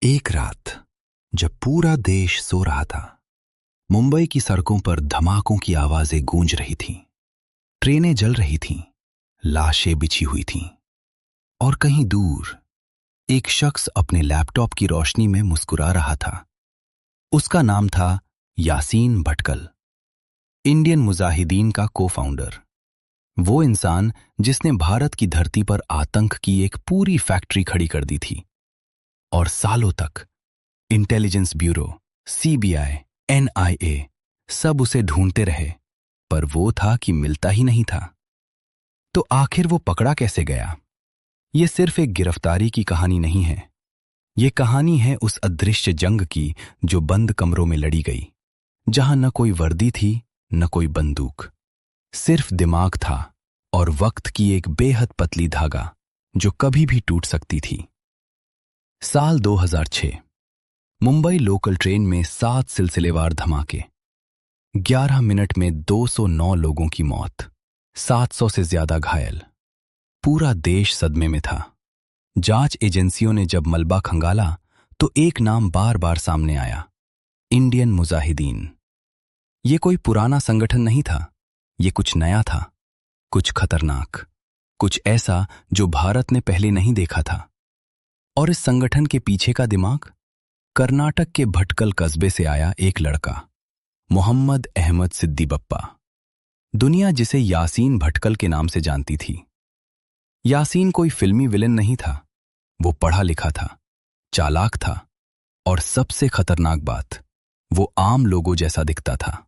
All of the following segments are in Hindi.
एक रात जब पूरा देश सो रहा था, मुंबई की सड़कों पर धमाकों की आवाजें गूंज रही थीं। ट्रेनें जल रही थीं, लाशें बिछी हुई थीं और कहीं दूर एक शख्स अपने लैपटॉप की रोशनी में मुस्कुरा रहा था। उसका नाम था यासीन भटकल, इंडियन मुजाहिदीन का को-फाउंडर। वो इंसान जिसने भारत की धरती पर आतंक की एक पूरी फैक्ट्री खड़ी कर दी थी और सालों तक इंटेलिजेंस ब्यूरो, सीबीआई, एनआईए सब उसे ढूंढते रहे, पर वो था कि मिलता ही नहीं था। तो आखिर वो पकड़ा कैसे गया? ये सिर्फ एक गिरफ्तारी की कहानी नहीं है। ये कहानी है उस अदृश्य जंग की जो बंद कमरों में लड़ी गई, जहां न कोई वर्दी थी, न कोई बंदूक, सिर्फ दिमाग था और वक्त की एक बेहद पतली धागा जो कभी भी टूट सकती थी। साल 2006, मुंबई लोकल ट्रेन में 7 सिलसिलेवार धमाके, 11 मिनट में 209 लोगों की मौत, 700 से ज्यादा घायल। पूरा देश सदमे में था। जांच एजेंसियों ने जब मलबा खंगाला तो एक नाम बार बार सामने आया, इंडियन मुजाहिदीन। ये कोई पुराना संगठन नहीं था, ये कुछ नया था, कुछ खतरनाक, कुछ ऐसा जो भारत ने पहले नहीं देखा था। और इस संगठन के पीछे का दिमाग? कर्नाटक के भटकल कस्बे से आया एक लड़का, मोहम्मद अहमद सिद्दीबप्पा। दुनिया जिसे यासीन भटकल के नाम से जानती थी। यासीन कोई फिल्मी विलेन नहीं था, वो पढ़ा लिखा था, चालाक था और सबसे खतरनाक बात, वो आम लोगों जैसा दिखता था।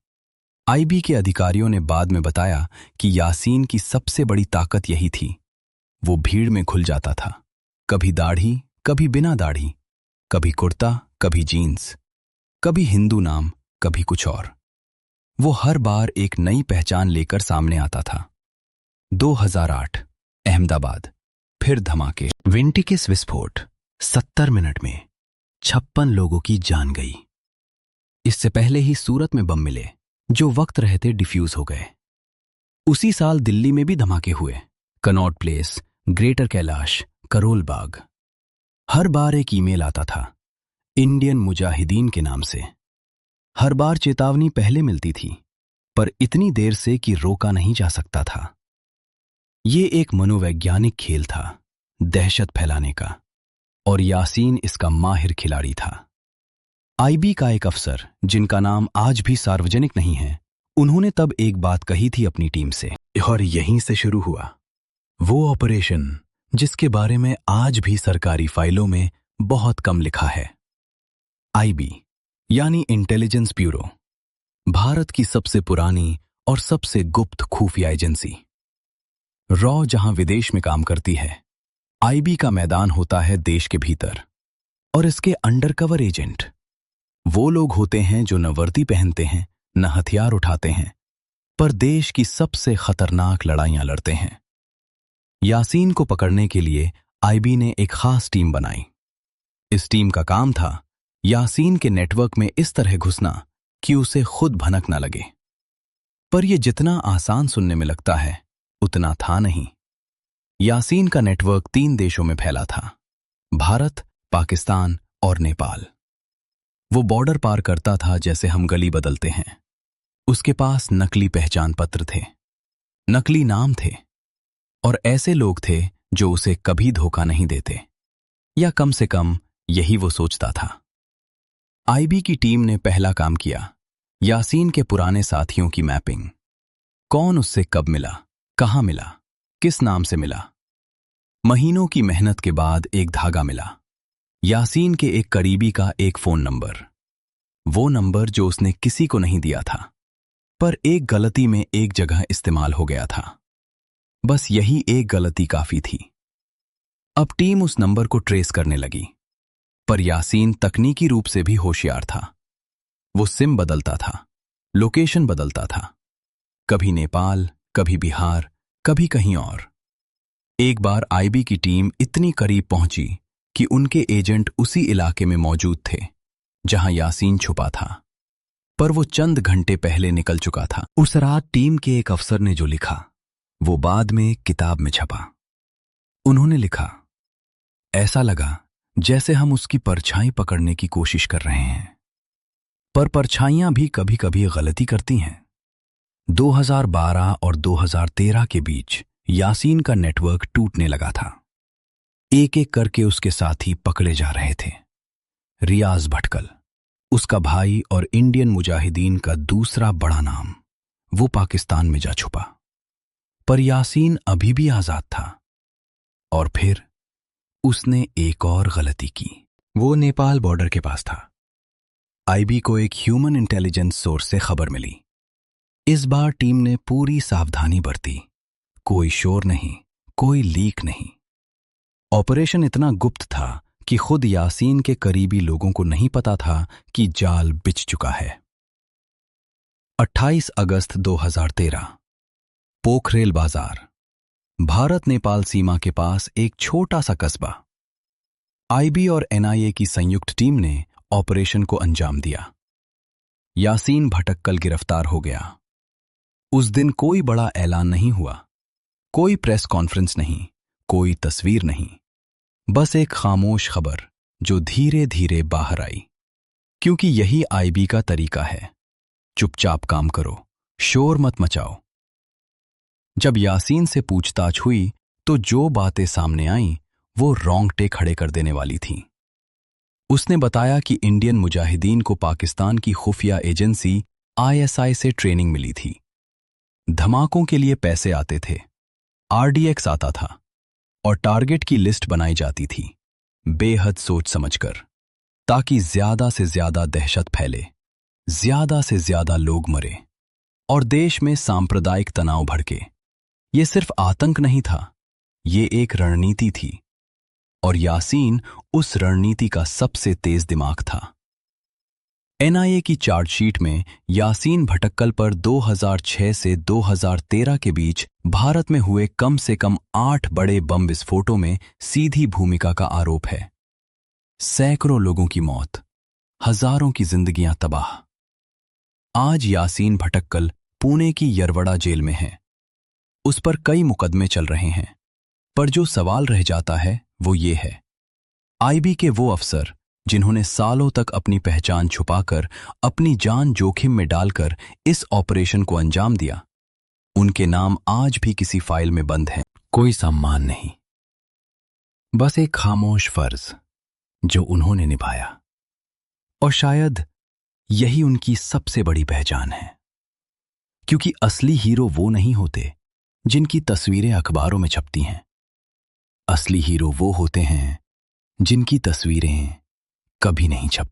आईबी के अधिकारियों ने बाद में बताया कि यासीन की सबसे बड़ी ताकत यही थी, वो भीड़ में घुल जाता था। कभी दाढ़ी, कभी बिना दाढ़ी, कभी कुर्ता, कभी जीन्स, कभी हिंदू नाम, कभी कुछ और। वो हर बार एक नई पहचान लेकर सामने आता था। 2008, अहमदाबाद, फिर धमाके, विंटिकिस विस्फोट, 70 मिनट में 56 लोगों की जान गई। इससे पहले ही सूरत में बम मिले जो वक्त रहते डिफ्यूज हो गए। उसी साल दिल्ली में भी धमाके हुए, कनॉट प्लेस, ग्रेटर कैलाश, करोल बाग। हर बार एक ईमेल आता था, इंडियन मुजाहिदीन के नाम से। हर बार चेतावनी पहले मिलती थी, पर इतनी देर से कि रोका नहीं जा सकता था। ये एक मनोवैज्ञानिक खेल था, दहशत फैलाने का, और यासीन इसका माहिर खिलाड़ी था। आईबी का एक अफसर, जिनका नाम आज भी सार्वजनिक नहीं है, उन्होंने तब एक बात कही थी अपनी टीम से, और यहीं से शुरू हुआ वो ऑपरेशन जिसके बारे में आज भी सरकारी फाइलों में बहुत कम लिखा है। आईबी यानी इंटेलिजेंस ब्यूरो, भारत की सबसे पुरानी और सबसे गुप्त खुफिया एजेंसी। रॉ जहां विदेश में काम करती है, आईबी का मैदान होता है देश के भीतर। और इसके अंडरकवर एजेंट वो लोग होते हैं जो न वर्दी पहनते हैं, न हथियार उठाते हैं, पर देश की सबसे खतरनाक लड़ाइयां लड़ते हैं। यासीन को पकड़ने के लिए आईबी ने एक खास टीम बनाई। इस टीम का काम था यासीन के नेटवर्क में इस तरह घुसना कि उसे खुद भनक न लगे। पर यह जितना आसान सुनने में लगता है, उतना था नहीं। यासीन का नेटवर्क 3 देशों में फैला था, भारत, पाकिस्तान और नेपाल। वो बॉर्डर पार करता था जैसे हम गली बदलते हैं। उसके पास नकली पहचान पत्र थे, नकली नाम थे, और ऐसे लोग थे जो उसे कभी धोखा नहीं देते, या कम से कम यही वो सोचता था। आईबी की टीम ने पहला काम किया, यासीन के पुराने साथियों की मैपिंग। कौन उससे कब मिला, कहां मिला, किस नाम से मिला। महीनों की मेहनत के बाद एक धागा मिला, यासीन के एक करीबी का एक फोन नंबर। वो नंबर जो उसने किसी को नहीं दिया था, पर एक गलती में एक जगह इस्तेमाल हो गया था। बस यही एक गलती काफी थी। अब टीम उस नंबर को ट्रेस करने लगी, पर यासीन तकनीकी रूप से भी होशियार था। वो सिम बदलता था, लोकेशन बदलता था, कभी नेपाल, कभी बिहार, कभी कहीं और। एक बार आईबी की टीम इतनी करीब पहुंची कि उनके एजेंट उसी इलाके में मौजूद थे जहां यासीन छुपा था, पर वो चंद घंटे पहले निकल चुका था। उस रात टीम के एक अफसर ने जो लिखा, वो बाद में किताब में छपा। उन्होंने लिखा, ऐसा लगा जैसे हम उसकी परछाई पकड़ने की कोशिश कर रहे हैं। पर परछाइयां भी कभी कभी गलती करती हैं। 2012 और 2013 के बीच यासीन का नेटवर्क टूटने लगा था। एक एक करके उसके साथी पकड़े जा रहे थे। रियाज भटकल, उसका भाई और इंडियन मुजाहिदीन का दूसरा बड़ा नाम, वो पाकिस्तान में जा छुपा। पर यासीन अभी भी आजाद था। और फिर उसने एक और गलती की। वो नेपाल बॉर्डर के पास था। आईबी को एक ह्यूमन इंटेलिजेंस सोर्स से खबर मिली। इस बार टीम ने पूरी सावधानी बरती। कोई शोर नहीं, कोई लीक नहीं। ऑपरेशन इतना गुप्त था कि खुद यासीन के करीबी लोगों को नहीं पता था कि जाल बिछ चुका है। 28 अगस्त 2013, पोखरेल बाजार, भारत नेपाल सीमा के पास एक छोटा सा कस्बा। आईबी और एनआईए की संयुक्त टीम ने ऑपरेशन को अंजाम दिया। यासीन भटक्कल गिरफ्तार हो गया। उस दिन कोई बड़ा ऐलान नहीं हुआ, कोई प्रेस कॉन्फ्रेंस नहीं, कोई तस्वीर नहीं, बस एक खामोश खबर जो धीरे धीरे बाहर आई। क्योंकि यही आईबी का तरीका है, चुपचाप काम करो, शोर मत मचाओ। जब यासीन से पूछताछ हुई तो जो बातें सामने आईं वो रोंगटे खड़े कर देने वाली थीं। उसने बताया कि इंडियन मुजाहिदीन को पाकिस्तान की खुफिया एजेंसी आईएसआई से ट्रेनिंग मिली थी। धमाकों के लिए पैसे आते थे, आरडीएक्स आता था और टारगेट की लिस्ट बनाई जाती थी, बेहद सोच समझकर, ताकि ज्यादा से ज्यादा दहशत फैले, ज्यादा से ज्यादा लोग मरे और देश में सांप्रदायिक तनाव भड़के। ये सिर्फ आतंक नहीं था, ये एक रणनीति थी और यासीन उस रणनीति का सबसे तेज दिमाग था। एनआईए की चार्जशीट में यासीन भटक्कल पर 2006 से 2013 के बीच भारत में हुए कम से कम 8 बड़े बम विस्फोटों में सीधी भूमिका का आरोप है। सैकड़ों लोगों की मौत, हजारों की जिंदगियां तबाह। आज यासीन भटक्कल पुणे की यरवड़ा जेल में है। उस पर कई मुकदमे चल रहे हैं, पर जो सवाल रह जाता है वो ये है, आईबी के वो अफसर जिन्होंने सालों तक अपनी पहचान छुपाकर, अपनी जान जोखिम में डालकर इस ऑपरेशन को अंजाम दिया, उनके नाम आज भी किसी फाइल में बंद हैं। कोई सम्मान नहीं, बस एक खामोश फर्ज जो उन्होंने निभाया। और शायद यही उनकी सबसे बड़ी पहचान है। क्योंकि असली हीरो वो नहीं होते जिनकी तस्वीरें अखबारों में छपती हैं। असली हीरो वो होते हैं जिनकी तस्वीरें कभी नहीं छपती।